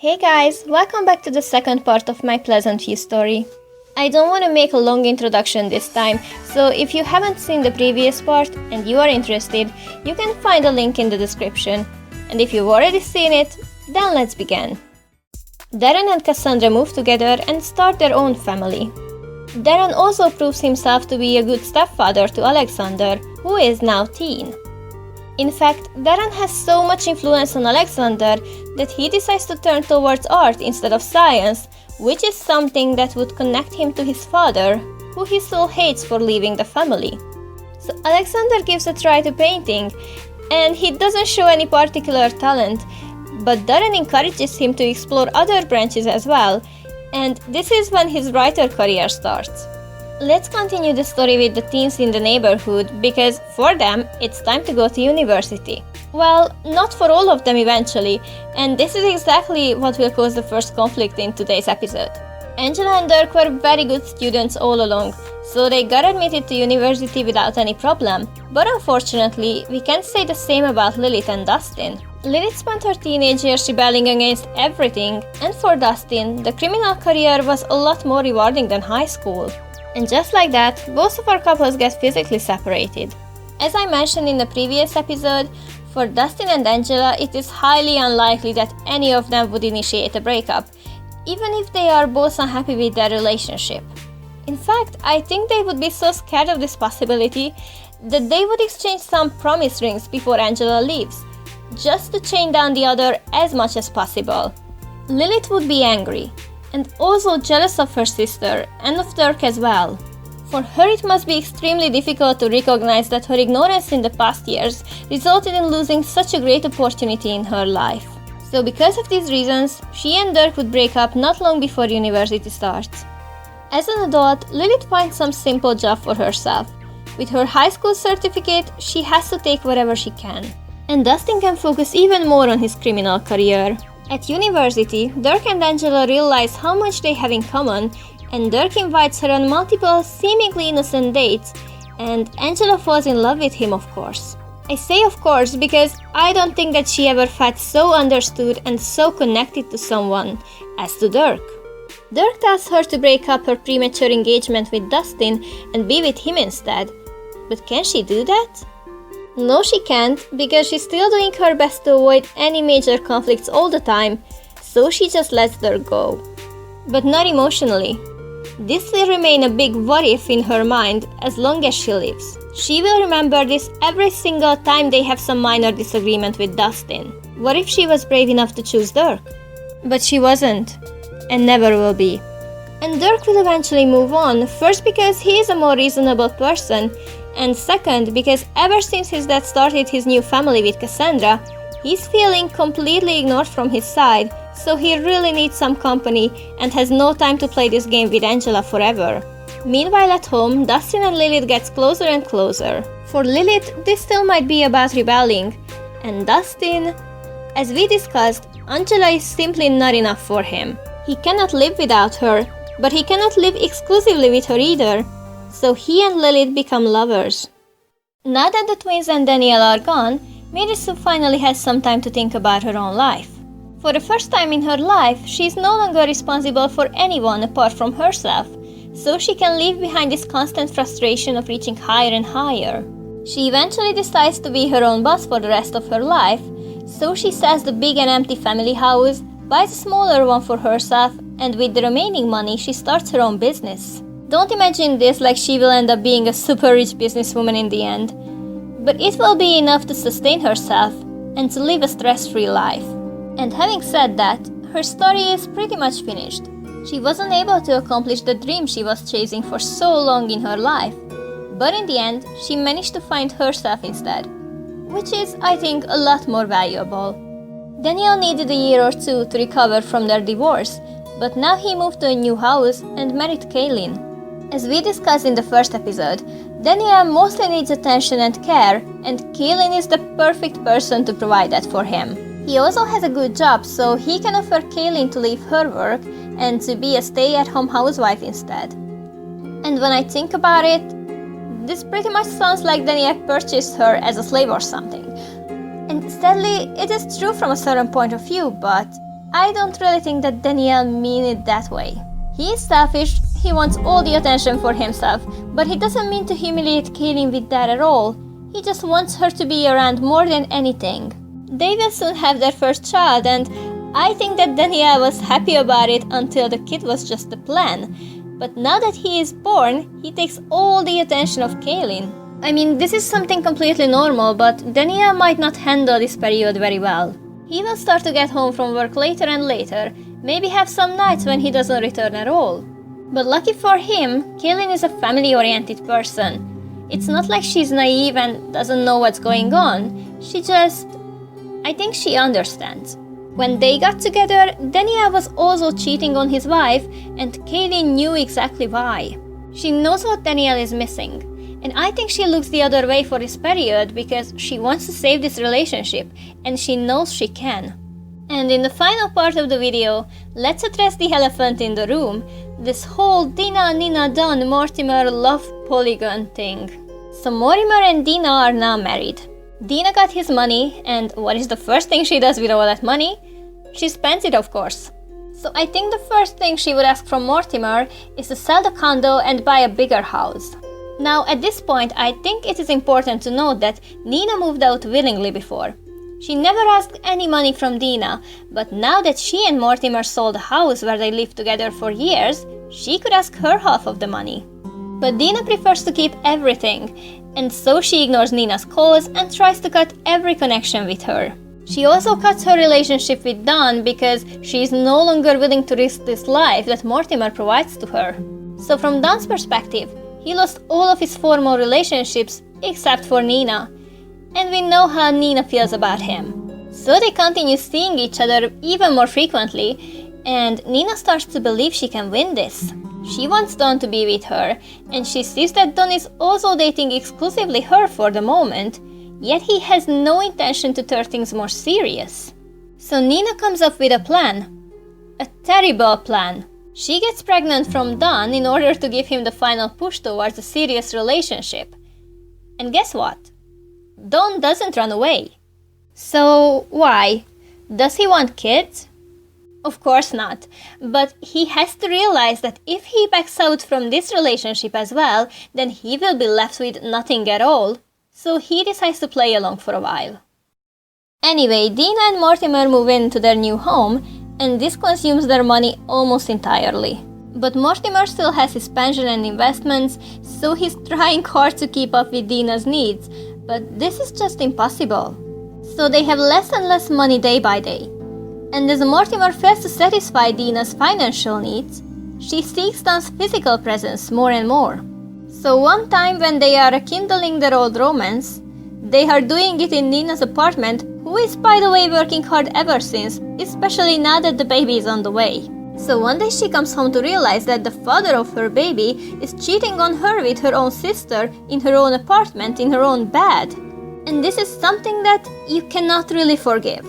Hey guys, welcome back to the second part of my Pleasantview story. I don't want to make a long introduction this time, so if you haven't seen the previous part and you are interested, you can find a link in the description. And if you've already seen it, then let's begin. Darren and Cassandra move together and start their own family. Darren also proves himself to be a good stepfather to Alexander, who is now teen. In fact, Darren has so much influence on Alexander that he decides to turn towards art instead of science, which is something that would connect him to his father, who he still hates for leaving the family. So Alexander gives a try to painting, and he doesn't show any particular talent, but Darren encourages him to explore other branches as well, and this is when his writer career starts. Let's continue the story with the teens in the neighborhood, because for them, it's time to go to university. Well, not for all of them eventually, and this is exactly what will cause the first conflict in today's episode. Angela and Dirk were very good students all along, so they got admitted to university without any problem. But unfortunately, we can't say the same about Lilith and Dustin. Lilith spent her teenage years rebelling against everything, and for Dustin, the criminal career was a lot more rewarding than high school. And just like that, both of our couples get physically separated. As I mentioned in the previous episode, for Dustin and Angela, it is highly unlikely that any of them would initiate a breakup, even if they are both unhappy with their relationship. In fact, I think they would be so scared of this possibility that they would exchange some promise rings before Angela leaves, just to chain down the other as much as possible. Lilith would be angry, and also jealous of her sister and of Dirk as well. For her, it must be extremely difficult to recognize that her ignorance in the past years resulted in losing such a great opportunity in her life. So because of these reasons, she and Dirk would break up not long before university starts. As an adult, Lilith finds some simple job for herself. With her high school certificate, she has to take whatever she can. And Dustin can focus even more on his criminal career. At university, Dirk and Angela realize how much they have in common, and Dirk invites her on multiple seemingly innocent dates, and Angela falls in love with him, of course. I say of course because I don't think that she ever felt so understood and so connected to someone as to Dirk. Dirk tells her to break up her premature engagement with Dustin and be with him instead. But can she do that? No, she can't, because she's still doing her best to avoid any major conflicts all the time, so she just lets Dirk go. But not emotionally. This will remain a big what if in her mind as long as she lives. She will remember this every single time they have some minor disagreement with Dustin. What if she was brave enough to choose Dirk? But she wasn't, and never will be. And Dirk will eventually move on, first because he is a more reasonable person, and second because ever since his dad started his new family with Cassandra, he's feeling completely ignored from his side, so he really needs some company and has no time to play this game with Angela forever. Meanwhile at home, Dustin and Lilith gets closer and closer. For Lilith, this still might be about rebelling, and Dustin, as we discussed, Angela is simply not enough for him. He cannot live without her, but he cannot live exclusively with her either. So he and Lilith become lovers. Now that the twins and Danielle are gone, Mary Sue finally has some time to think about her own life. For the first time in her life, she is no longer responsible for anyone apart from herself, so she can leave behind this constant frustration of reaching higher and higher. She eventually decides to be her own boss for the rest of her life, so she sells the big and empty family house, buys a smaller one for herself, and with the remaining money, she starts her own business. Don't imagine this like she will end up being a super rich businesswoman in the end, but it will be enough to sustain herself and to live a stress-free life. And having said that, her story is pretty much finished. She wasn't able to accomplish the dream she was chasing for so long in her life, but in the end, she managed to find herself instead, which is, I think, a lot more valuable. Daniel needed a year or two to recover from their divorce, but now he moved to a new house and married Kaylynn. As we discussed in the first episode, Daniel mostly needs attention and care, and Kaylynn is the perfect person to provide that for him. He also has a good job, so he can offer Kaylynn to leave her work and to be a stay-at-home housewife instead. And when I think about it, this pretty much sounds like Daniel purchased her as a slave or something. And sadly, it is true from a certain point of view, but I don't really think that Daniel mean it that way. He is selfish, he wants all the attention for himself, but he doesn't mean to humiliate Kaylynn with that at all. He just wants her to be around more than anything. They will soon have their first child, and I think that Daniel was happy about it until the kid was just a plan. But now that he is born, he takes all the attention of Kaylynn. I mean, this is something completely normal, but Daniel might not handle this period very well. He will start to get home from work later and later, maybe have some nights when he doesn't return at all. But lucky for him, Kaylynn is a family-oriented person. It's not like she's naive and doesn't know what's going on. I think she understands. When they got together, Daniel was also cheating on his wife, and Kaylynn knew exactly why. She knows what Daniel is missing. And I think she looks the other way for this period because she wants to save this relationship, and she knows she can. And in the final part of the video, let's address the elephant in the room, this whole Dina, Nina, Don, Mortimer love polygon thing. So Mortimer and Dina are now married. Dina got his money, and what is the first thing she does with all that money? She spends it, of course. So I think the first thing she would ask from Mortimer is to sell the condo and buy a bigger house. Now, at this point, I think it is important to note that Nina moved out willingly before. She never asked any money from Dina, but now that she and Mortimer sold the house where they lived together for years, she could ask her half of the money. But Dina prefers to keep everything, and so she ignores Nina's calls and tries to cut every connection with her. She also cuts her relationship with Don because she is no longer willing to risk this life that Mortimer provides to her. So from Don's perspective, he lost all of his formal relationships except for Nina. And we know how Nina feels about him. So they continue seeing each other even more frequently, and Nina starts to believe she can win this. She wants Don to be with her, and she sees that Don is also dating exclusively her for the moment, yet he has no intention to turn things more serious. So Nina comes up with a plan. A terrible plan. She gets pregnant from Don in order to give him the final push towards a serious relationship. And guess what? Don doesn't run away. So why? Does he want kids? Of course not. But he has to realize that if he backs out from this relationship as well, then he will be left with nothing at all. So he decides to play along for a while. Anyway, Dina and Mortimer move into their new home, and this consumes their money almost entirely. But Mortimer still has his pension and investments, so he's trying hard to keep up with Dina's needs, but this is just impossible. So they have less and less money day by day. And as Mortimer fails to satisfy Dina's financial needs, she seeks Don's physical presence more and more. So one time when they are rekindling their old romance, they are doing it in Nina's apartment, who is by the way working hard ever since, especially now that the baby is on the way. So one day she comes home to realize that the father of her baby is cheating on her with her own sister in her own apartment in her own bed. And this is something that you cannot really forgive.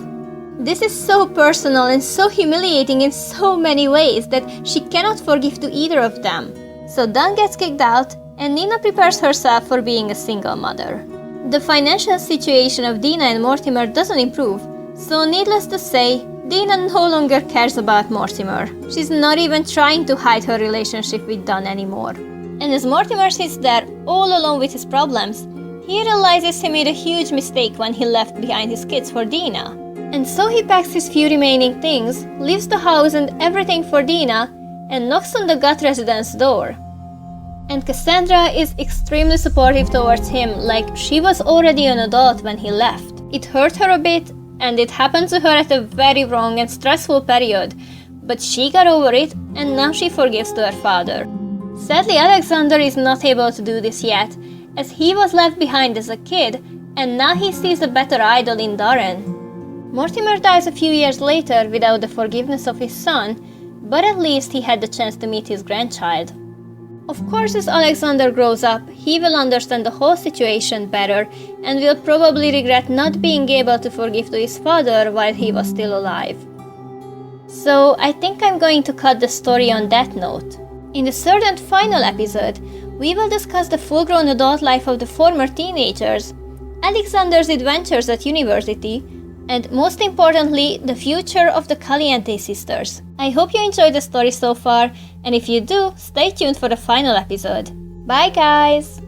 This is so personal and so humiliating in so many ways that she cannot forgive to either of them. So Don gets kicked out, and Nina prepares herself for being a single mother. The financial situation of Dina and Mortimer doesn't improve, so needless to say, Dina no longer cares about Mortimer. She's not even trying to hide her relationship with Don anymore. And as Mortimer sits there all alone with his problems, he realizes he made a huge mistake when he left behind his kids for Dina. And so he packs his few remaining things, leaves the house and everything for Dina, and knocks on the gut residence door. And Cassandra is extremely supportive towards him, like she was already an adult when he left. It hurt her a bit, and it happened to her at a very wrong and stressful period, but she got over it, and now she forgives to her father. Sadly, Alexander is not able to do this yet, as he was left behind as a kid, and now he sees a better idol in Darren. Mortimer dies a few years later without the forgiveness of his son, but at least he had the chance to meet his grandchild. Of course, as Alexander grows up, he will understand the whole situation better and will probably regret not being able to forgive to his father while he was still alive. So I think I'm going to cut the story on that note. In the third and final episode, we will discuss the full-grown adult life of the former teenagers, Alexander's adventures at university, and most importantly, the future of the Caliente sisters. I hope you enjoyed the story so far, and if you do, stay tuned for the final episode. Bye guys!